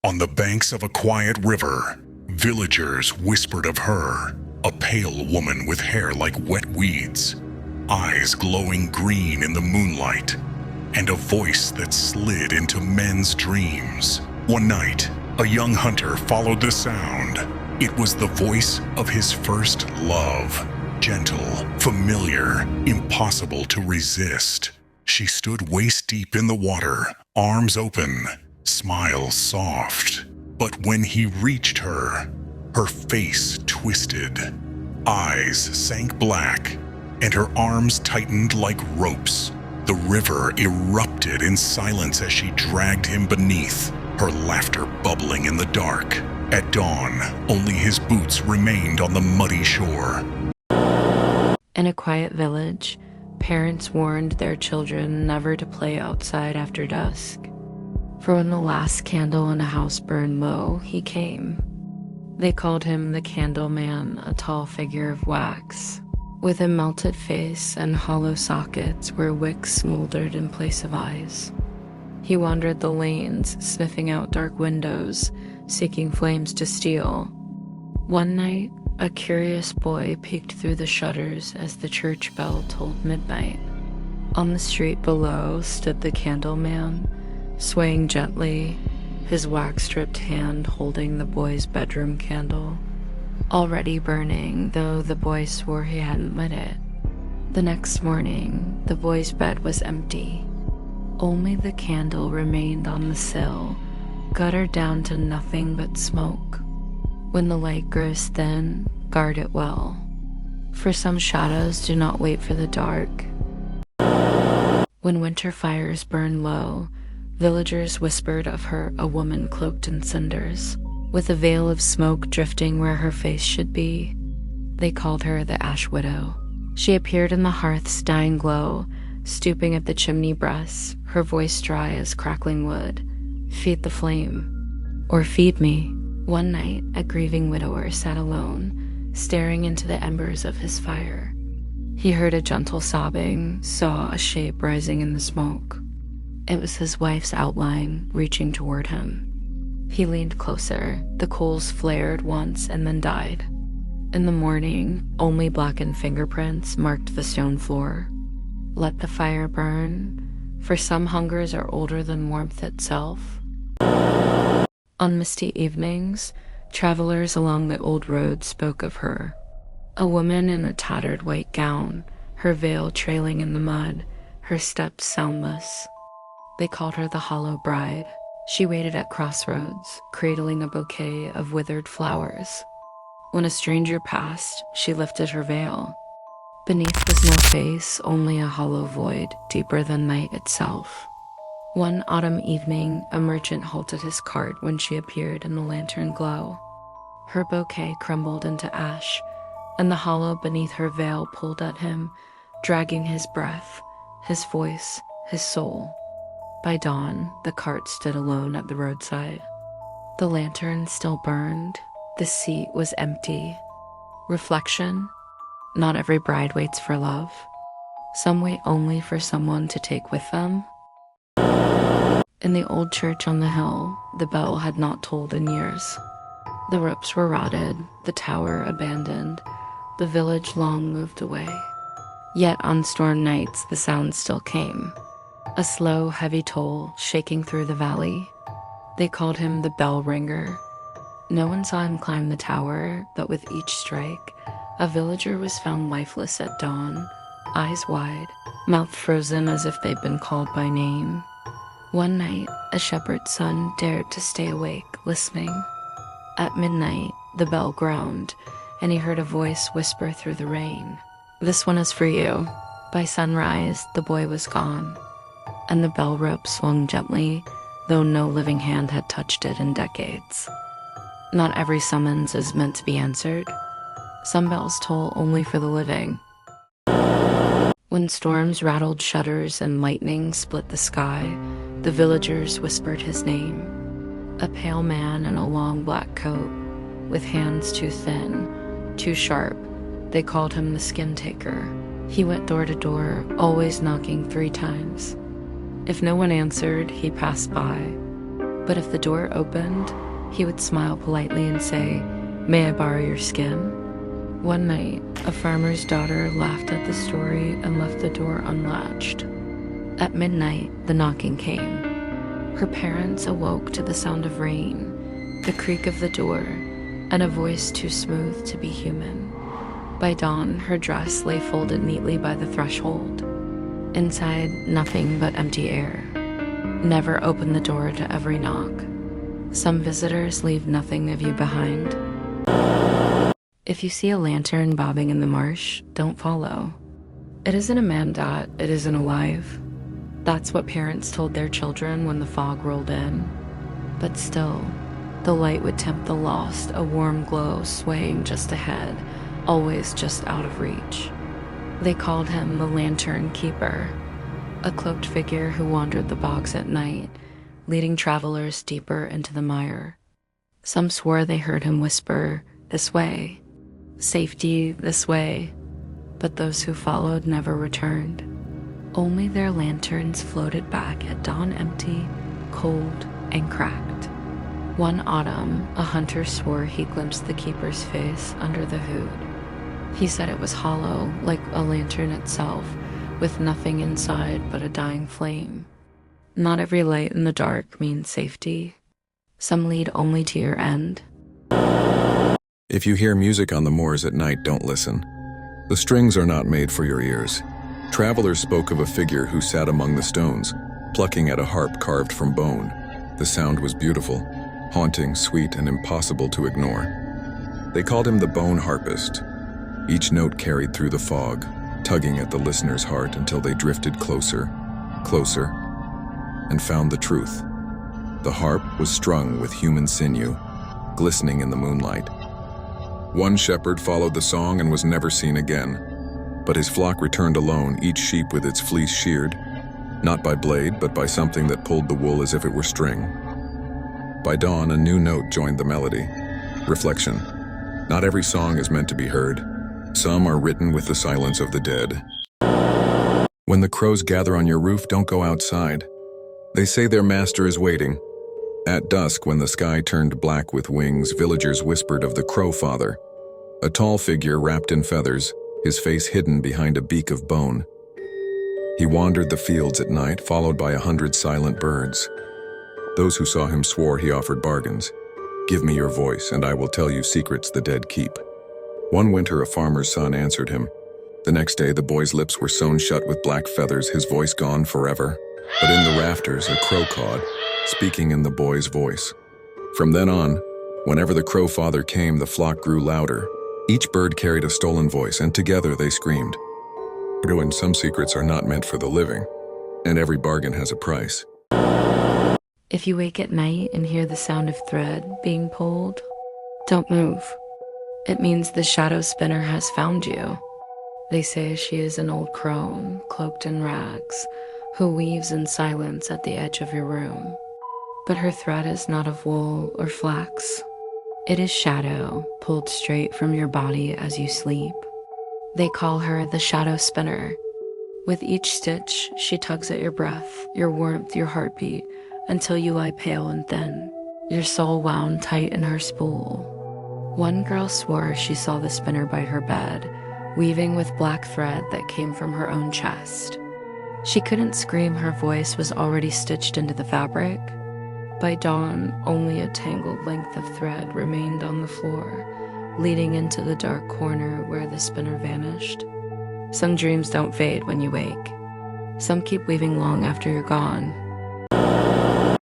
On the banks of a quiet river, villagers whispered of her, a pale woman with hair like wet weeds, eyes glowing green in the moonlight, and a voice that slid into men's dreams. One night, a young hunter followed the sound. It was the voice of his first love. Gentle, familiar, impossible to resist. She stood waist-deep in the water, arms open, smile soft. But when he reached her, her face twisted, eyes sank black, and her arms tightened like ropes. The river erupted in silence as she dragged him beneath, her laughter bubbling in the dark. At dawn, only his boots remained on the muddy shore. In a quiet village, parents warned their children never to play outside after dusk. For when the last candle in a house burned low, he came. They called him the Candle Man, a tall figure of wax, with a melted face and hollow sockets where wicks smoldered in place of eyes. He wandered the lanes, sniffing out dark windows, seeking flames to steal. One night, a curious boy peeked through the shutters as the church bell tolled midnight. On the street below stood the Candle Man, swaying gently, his wax-stripped hand holding the boy's bedroom candle, already burning, though the boy swore he hadn't lit it. The next morning, the boy's bed was empty. Only the candle remained on the sill, guttered down to nothing but smoke. When the light grows thin, guard it well, for some shadows do not wait for the dark. When winter fires burned low, villagers whispered of her, a woman cloaked in cinders, with a veil of smoke drifting where her face should be. They called her the Ash Widow. She appeared in the hearth's dying glow, stooping at the chimney breast, her voice dry as crackling wood. Feed the flame, or feed me. One night, a grieving widower sat alone, staring into the embers of his fire. He heard a gentle sobbing, saw a shape rising in the smoke. It was his wife's outline, reaching toward him. He leaned closer. The coals flared once and then died. In the morning, only blackened fingerprints marked the stone floor. Let the fire burn, for some hungers are older than warmth itself. On misty evenings, travelers along the old road spoke of her. A woman in a tattered white gown, her veil trailing in the mud, her steps soundless. They called her the Hollow Bride. She waited at crossroads, cradling a bouquet of withered flowers. When a stranger passed, she lifted her veil. Beneath was no face, only a hollow void, deeper than night itself. One autumn evening, a merchant halted his cart when she appeared in the lantern glow. Her bouquet crumbled into ash, and the hollow beneath her veil pulled at him, dragging his breath, his voice, his soul. By dawn, the cart stood alone at the roadside. The lantern still burned. The seat was empty. Reflection: not every bride waits for love. Some wait only for someone to take with them. In the old church on the hill, the bell had not tolled in years. The ropes were rotted, the tower abandoned, the village long moved away. Yet on storm nights the sound still came, a slow, heavy toll shaking through the valley. They called him the bell ringer. No one saw him climb the tower, but with each strike, a villager was found lifeless at dawn, eyes wide, mouth frozen as if they'd been called by name. One night, a shepherd's son dared to stay awake, listening. At midnight, the bell groaned, and he heard a voice whisper through the rain, "This one is for you." By sunrise, the boy was gone, and the bell rope swung gently, though no living hand had touched it in decades. Not every summons is meant to be answered. Some bells toll only for the living. When storms rattled shutters and lightning split the sky, the villagers whispered his name. A pale man in a long black coat, with hands too thin, too sharp, they called him the skin taker. He went door to door, always knocking 3 times. If no one answered, he passed by. But if the door opened, he would smile politely and say, "May I borrow your skin?" One night, a farmer's daughter laughed at the story and left the door unlatched. At midnight, the knocking came. Her parents awoke to the sound of rain, the creak of the door, and a voice too smooth to be human. By dawn, her dress lay folded neatly by the threshold. Inside, nothing but empty air. Never open the door to every knock. Some visitors leave nothing of you behind. If you see a lantern bobbing in the marsh, don't follow. It isn't a mandat, it isn't alive. That's what parents told their children when the fog rolled in. But still, the light would tempt the lost, a warm glow swaying just ahead, always just out of reach. They called him the Lantern Keeper, a cloaked figure who wandered the bogs at night, leading travelers deeper into the mire. Some swore they heard him whisper, "This way, safety this way," but those who followed never returned. Only their lanterns floated back at dawn empty, cold, and cracked. One autumn, a hunter swore he glimpsed the keeper's face under the hood. He said it was hollow, like a lantern itself, with nothing inside but a dying flame. Not every light in the dark means safety. Some lead only to your end. If you hear music on the moors at night, don't listen. The strings are not made for your ears. Travelers spoke of a figure who sat among the stones, plucking at a harp carved from bone. The sound was beautiful, haunting, sweet, and impossible to ignore. They called him the Bone Harpist. Each note carried through the fog, tugging at the listener's heart until they drifted closer, closer, and found the truth. The harp was strung with human sinew, glistening in the moonlight. One shepherd followed the song and was never seen again, but his flock returned alone, each sheep with its fleece sheared, not by blade, but by something that pulled the wool as if it were string. By dawn, a new note joined the melody. Reflection. Not every song is meant to be heard. Some are written with the silence of the dead. When the crows gather on your roof, don't go outside. They say their master is waiting. At dusk, when the sky turned black with wings, villagers whispered of the Crowfather, a tall figure wrapped in feathers, his face hidden behind a beak of bone. He wandered the fields at night, followed by 100 silent birds. Those who saw him swore he offered bargains. "Give me your voice, and I will tell you secrets the dead keep." One winter, a farmer's son answered him. The next day, the boy's lips were sewn shut with black feathers, his voice gone forever. But in the rafters, a crow cawed, speaking in the boy's voice. From then on, whenever the Crowfather came, the flock grew louder. Each bird carried a stolen voice, and together they screamed. And some secrets are not meant for the living, and every bargain has a price. If you wake at night and hear the sound of thread being pulled, don't move. It means the shadow spinner has found you. They say she is an old crone, cloaked in rags, who weaves in silence at the edge of your room. But her thread is not of wool or flax. It is shadow, pulled straight from your body as you sleep. They call her the shadow spinner. With each stitch, she tugs at your breath, your warmth, your heartbeat, until you lie pale and thin, your soul wound tight in her spool. One girl swore she saw the spinner by her bed, weaving with black thread that came from her own chest. She couldn't scream, her voice was already stitched into the fabric. By dawn, only a tangled length of thread remained on the floor, leading into the dark corner where the spinner vanished. Some dreams don't fade when you wake. Some keep weaving long after you're gone.